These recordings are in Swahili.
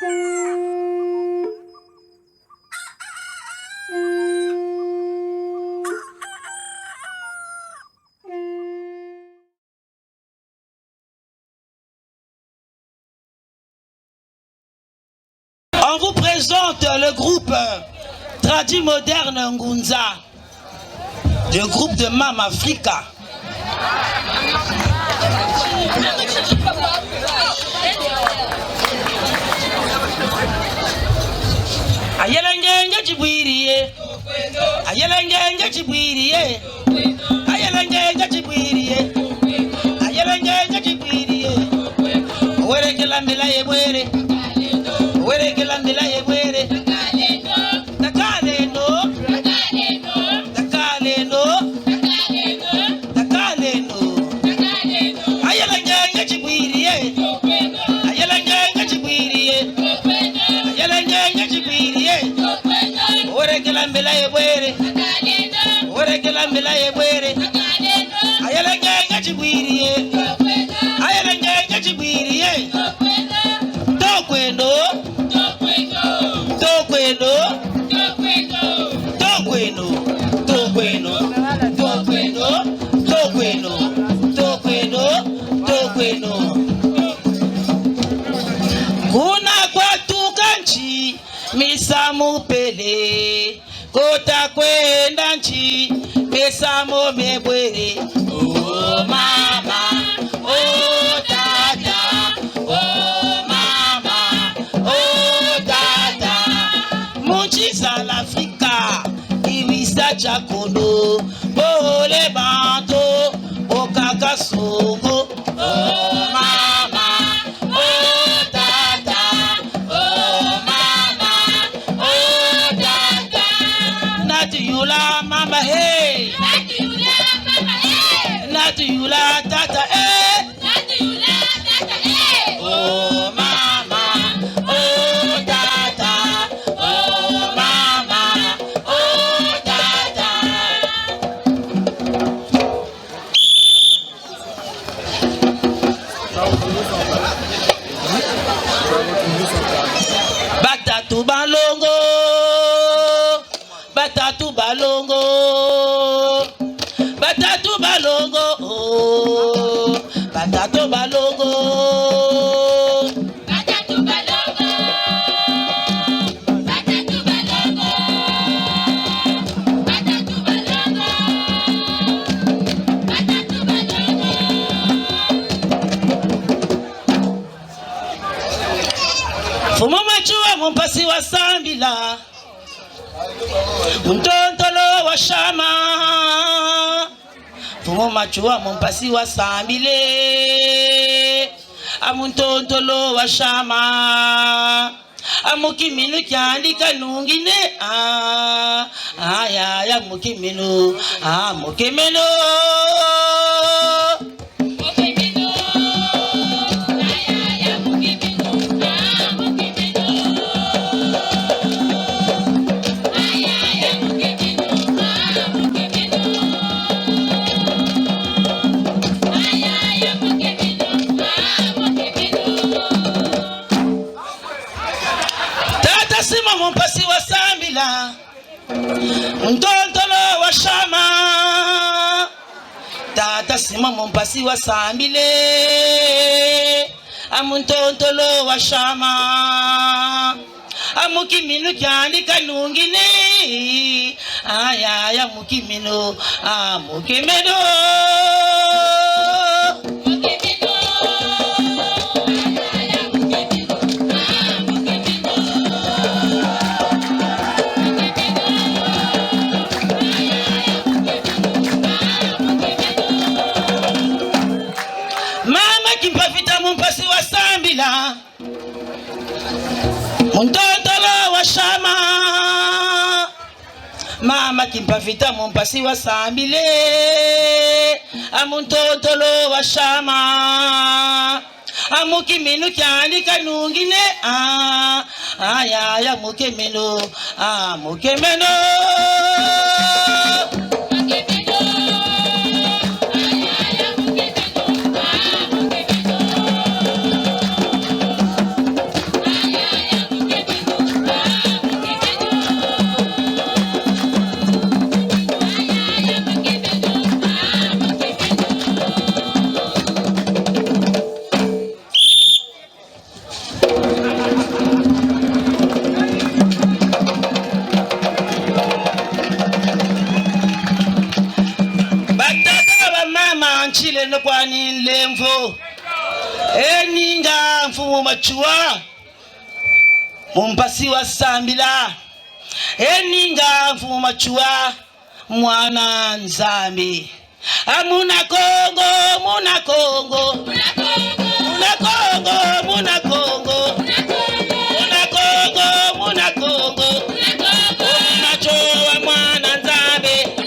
On vous présente le groupe Tradi Moderne Ngunza, le groupe de Mam Africa. Ayelenge chibwiriye, ayelenge chibwiriye, ayelenge chibwiriye, ayelenge chibwiriye. Were kelambela yebwere, were kelambela yebwere. Takaleno, takaleno, takaleno. Ayelenge chibwiriye, ayelenge chibwiriye, ayelenge chibwiriye. Were kelambela yebwere, were kelambela yebwere. Ayelenge chibwiriye, ayelenge chibwiriye. Tokwendo, tokwendo, tokwendo, tokwendo, tokwendo, tokwendo, tokwendo, tokwendo. Kuna kwatuka nchi misamu pele, kota kwenda nchi misamu mebwere. Oh mama, oh tata, oh mama, oh tata. Munchisa l'Africa, iwisa chakondo, bole banto, okaka songo. Oh mama, oh tata, oh mama, oh tata. Natiyula mama hey, natiyula tata hey, natiyula tata hey. Oh mama, oh tata, oh mama, oh tata. Batatu balongo, batatu balongo, batatu balongo, oh, batatu balongo, batatu balongo, batatu balongo, batatu balongo, batatu balongo. Fumo machua mumpasi wa sambila, untontolo wa shama. Fumo machua mumpasi wa sambile, amuntontolo wa shama. Amukiminu kyandika nungine, ya mukiminu, mukiminu. Sima mumpasi wa sambila, ntontolo wa shama. Tata sima mumpasi wa sambile, amuntontolo wa shama. Amukiminu kyandika nungine, ya mukiminu, mukiminu. Mumpasi wa sambila, untontolo wa shama. Mama kimpafita mumpasi wa sambile, amuntontolo wa shama. Amukiminu kyandika nungine, ya mukiminu, mukiminu. no kwani lemvo eninga mfumu machua mumpasi wa sambila eninga mfumu machua mwana nzambi amuna Kongo muna Kongo muna Kongo muna Kongo muna Kongo muna Kongo macho wa mwana nzambi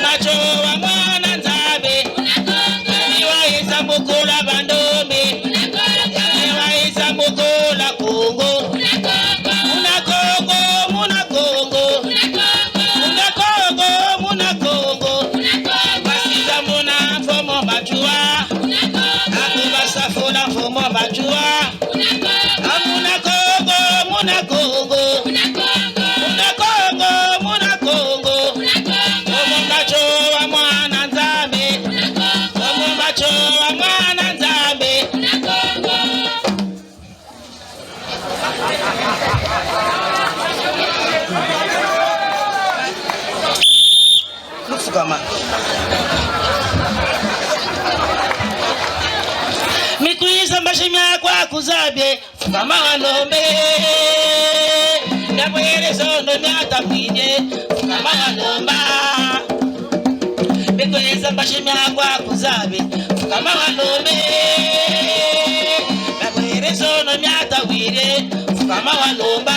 macho wa mwana nzambi niwa isa mukula bandombe niwa isa mukula Kongo muna Kongo muna Kongo muna Kongo muna Kongo basiza muna fomo bajua akubasa fona fomo bajua amuna Kongo muna Kongo muna Kongo muna Kongo fomo bacho wa mwana nzambe fomo bacho wa mwana nzambe Lufukama mikuiza mbashimya kwa kuzabye fukama walombe ndabwerezo ndo myata mwinye fukama walomba mikuiza mbashimya kwa kuzabye fukama walombe ndabwerezo ndo myata mwinye fukama walomba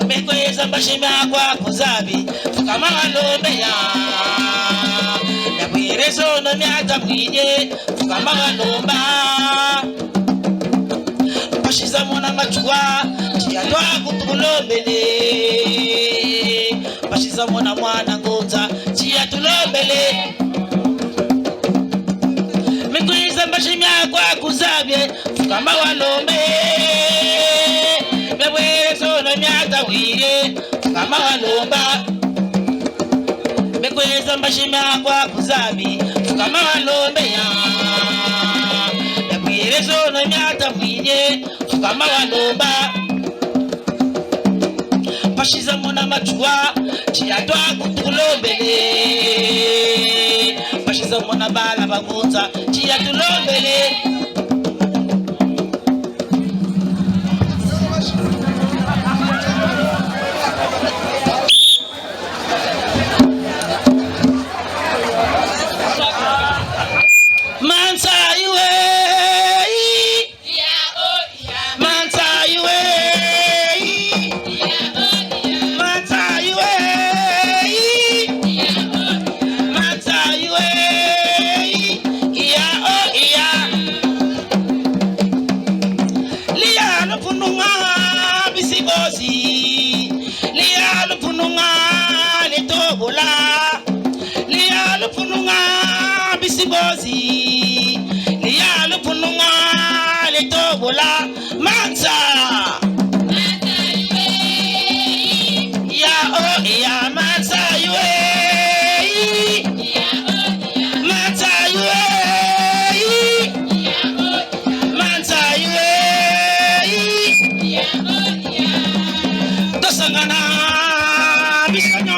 mikuiza mbashimya kwa kuzabi fukama walombe ya ndabwerezo ndo myata mwinye fukama walomba pashiza mona machua chiyatwa kutulombele pashiza mona mwana ngonza chiyatulombele mikuiza mbashimya kwa kuzabye fukama walombe ndabwerezo ndo myata mwinye fukama walomba mikuiza mbashimya kwa kuzabi fukama walombe ya ndabwerezo ndo myata mwinye fukama walomba pashiza mona machua chiyatwa kutulombele pashiza mona bala bagunza chiyatulombele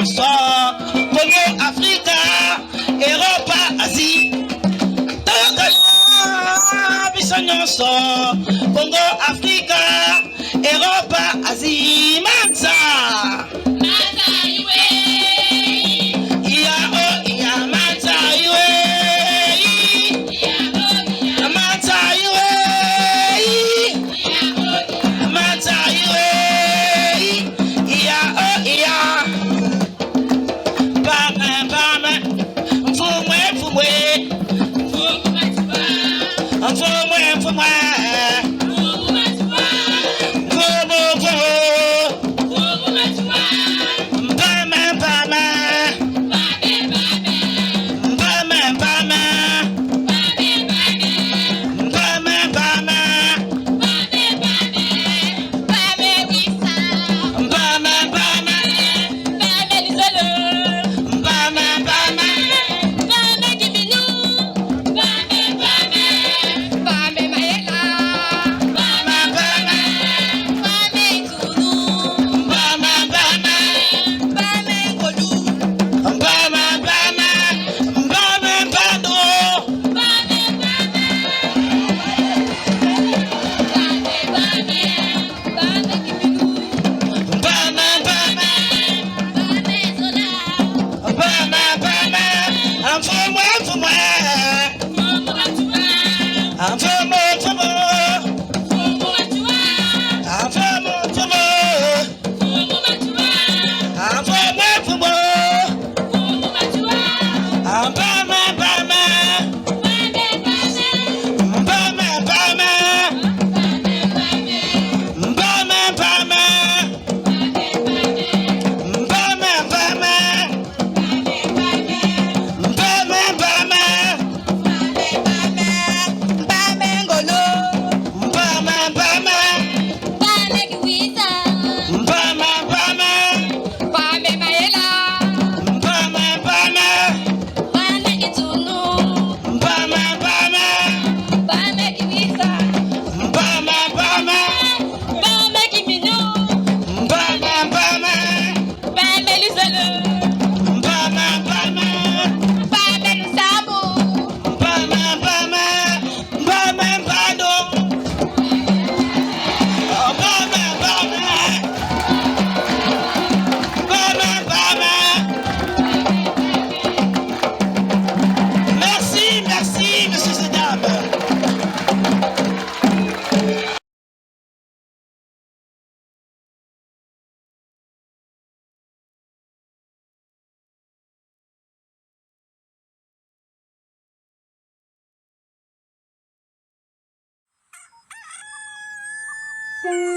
Congo, Afrique, Europe, Asie. Congo, Afrique, Europe, Asie. Mansa. Thank you.